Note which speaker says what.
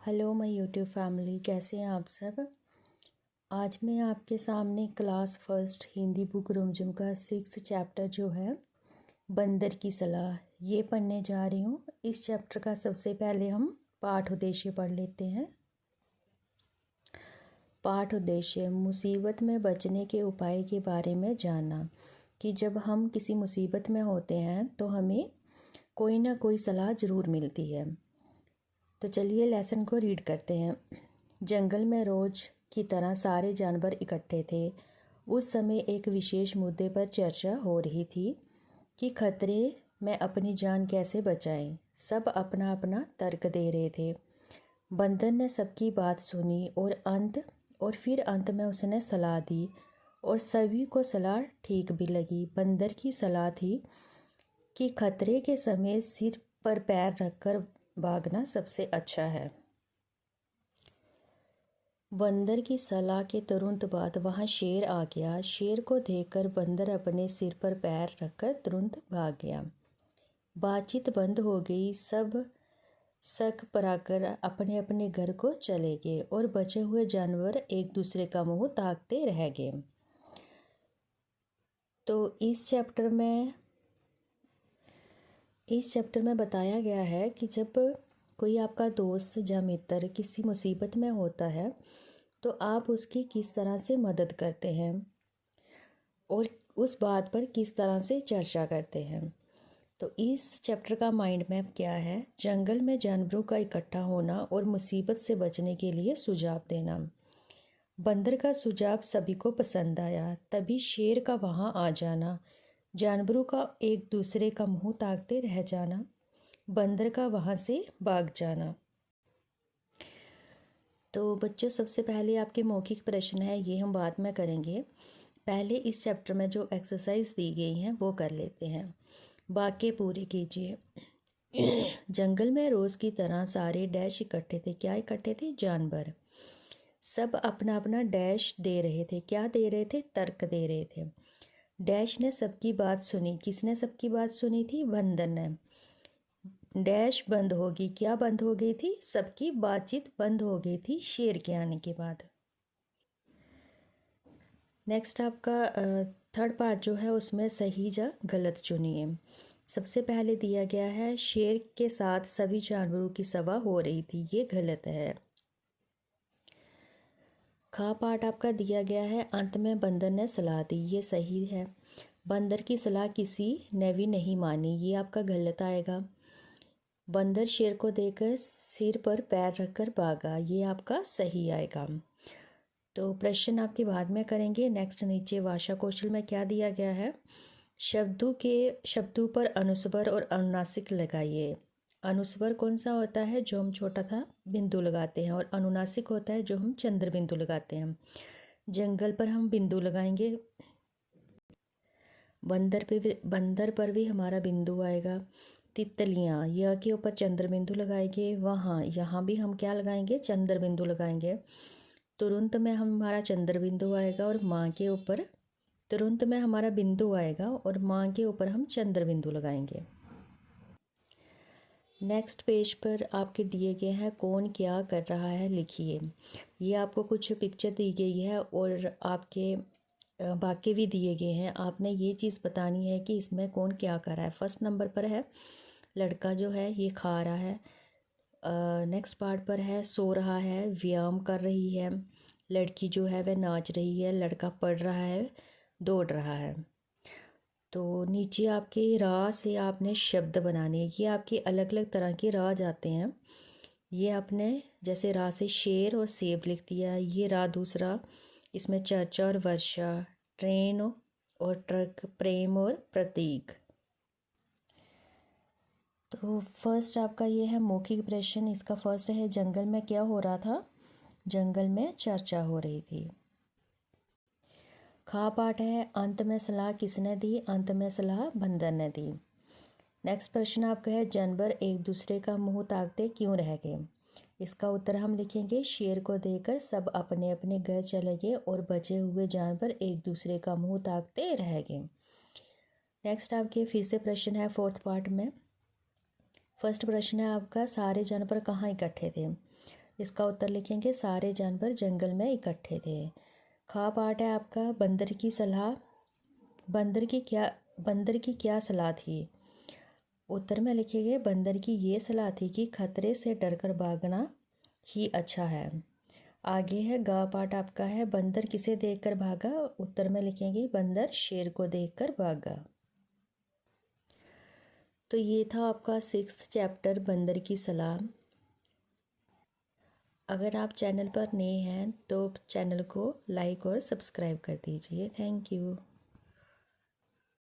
Speaker 1: Hello my YouTube family, कैसे हैं आप सब। आज मैं आपके सामने क्लास फर्स्ट हिंदी बुक रुमझुम का 6 चैप्टर जो है बंदर की सलाह ये पढ़ने जा रही हूँ। इस चैप्टर का सबसे पहले हम पाठ उद्देश्य पढ़ लेते हैं। पाठ उद्देश्य: मुसीबत में बचने के उपाय के बारे में जानना कि जब हम किसी मुसीबत में होते हैं तो हमें कोई ना कोई सलाह ज़रूर मिलती है। तो चलिए लेसन को रीड करते हैं। जंगल में रोज की तरह सारे जानवर इकट्ठे थे। उस समय एक विशेष मुद्दे पर चर्चा हो रही थी कि खतरे में अपनी जान कैसे बचाएं। सब अपना अपना तर्क दे रहे थे। बंदर ने सबकी बात सुनी और फिर अंत में उसने सलाह दी और सभी को सलाह ठीक भी लगी। बंदर की सलाह थी कि खतरे के समय सिर पर पैर रखकर भागना सबसे अच्छा है। बंदर की सलाह के तुरंत बाद वहां शेर आ गया। शेर को देखकर बंदर अपने सिर पर पैर रखकर तुरंत भाग गया। बातचीत बंद हो गई। सब शक पराकर अपने अपने घर को चले गए और बचे हुए जानवर एक दूसरे का मुंह ताकते रह गए। तो इस चैप्टर में बताया गया है कि जब कोई आपका दोस्त या मित्र किसी मुसीबत में होता है तो आप उसकी किस तरह से मदद करते हैं और उस बात पर किस तरह से चर्चा करते हैं। तो इस चैप्टर का माइंड मैप क्या है? जंगल में जानवरों का इकट्ठा होना और मुसीबत से बचने के लिए सुझाव देना। बंदर का सुझाव सभी को पसंद आया। तभी शेर का वहाँ आ जाना, जानवरों का एक दूसरे का मुंह ताकते रह जाना, बंदर का वहाँ से भाग जाना। तो बच्चों, सबसे पहले आपके मौखिक प्रश्न है, ये हम बाद में करेंगे। पहले इस चैप्टर में जो एक्सरसाइज दी गई हैं वो कर लेते हैं। वाक्य पूरे कीजिए। जंगल में रोज़ की तरह सारे डैश इकट्ठे थे। क्या इकट्ठे थे? जानवर। सब अपना अपना डैश दे रहे थे। क्या दे रहे थे? तर्क दे रहे थे। डैश ने सबकी बात सुनी। किसने सबकी बात सुनी थी? बंदर ने। डैश बंद होगी। क्या बंद हो गई थी? सबकी बातचीत बंद हो गई थी शेर के आने के बाद। नेक्स्ट आपका थर्ड पार्ट जो है उसमें सही या गलत चुनिए। सबसे पहले दिया गया है शेर के साथ सभी जानवरों की सभा हो रही थी। ये गलत है। खा पार्ट आपका दिया गया है अंत में बंदर ने सलाह दी। ये सही है। बंदर की सलाह किसी ने भी नहीं मानी। ये आपका गलत आएगा। बंदर शेर को देखकर सिर पर पैर रखकर भागा। ये आपका सही आएगा। तो प्रश्न आपके बाद में करेंगे। नेक्स्ट नीचे भाषा कौशल में क्या दिया गया है? शब्दों पर अनुस्वर और अनुनासिक लगाइए। अनुस्वर कौन सा होता है? जो हम छोटा था बिंदु लगाते हैं, और अनुनासिक होता है जो हम चंद्र बिंदु लगाते हैं। जंगल पर हम बिंदु लगाएंगे। बंदर पर भी हमारा बिंदु आएगा। तितलियाँ, यह के ऊपर चंद्र बिंदु लगाएंगे। वहाँ यहाँ भी हम क्या लगाएंगे? चंद्र बिंदु लगाएंगे। तुरंत में हमारा चंद्र बिंदु आएगा और माँ के ऊपर तुरंत में हमारा बिंदु आएगा और माँ के ऊपर हम चंद्र बिंदु लगाएंगे। नेक्स्ट पेज पर आपके दिए गए हैं कौन क्या कर रहा है, लिखिए। ये आपको कुछ पिक्चर दी गई है और आपके वाक्य भी दिए गए हैं। आपने ये चीज़ बतानी है कि इसमें कौन क्या कर रहा है। फर्स्ट नंबर पर है लड़का जो है ये खा रहा है। नेक्स्ट पार्ट पर है सो रहा है, व्यायाम कर रही है। लड़की जो है वह नाच रही है। लड़का पढ़ रहा है, दौड़ रहा है। तो नीचे आपके राह से आपने शब्द बनाने हैं। ये आपके अलग अलग तरह के राह जाते हैं। ये आपने जैसे राह से शेर और सेब लिख दिया। ये राह दूसरा, इसमें चर्चा और वर्षा, ट्रेन और ट्रक, प्रेम और प्रतीक। तो फर्स्ट आपका ये है मौखिक प्रश्न। इसका फर्स्ट है जंगल में क्या हो रहा था? जंगल में चर्चा हो रही थी। खा पाठ है अंत में सलाह किसने दी? अंत में सलाह बंदर ने दी। नेक्स्ट प्रश्न आपका है जानवर एक दूसरे का मुंह ताकते क्यों रह गए? इसका उत्तर हम लिखेंगे शेर को देखकर सब अपने अपने घर चले गए और बचे हुए जानवर एक दूसरे का मुंह ताकते रह गए। नेक्स्ट आपके फिर से प्रश्न है फोर्थ पार्ट में। फर्स्ट प्रश्न है आपका सारे जानवर कहाँ इकट्ठे थे? इसका उत्तर लिखेंगे सारे जानवर जंगल में इकट्ठे थे। खा पार्ट है आपका बंदर की सलाह। बंदर की क्या सलाह थी? उत्तर में लिखेंगे बंदर की ये सलाह थी कि खतरे से डरकर भागना ही अच्छा है। आगे है गा पार्ट आपका है बंदर किसे देखकर भागा? उत्तर में लिखेंगे बंदर शेर को देखकर भागा। तो ये था आपका 6th चैप्टर बंदर की सलाह। अगर आप चैनल पर नए हैं तो चैनल को लाइक और सब्सक्राइब कर दीजिए। Thank you.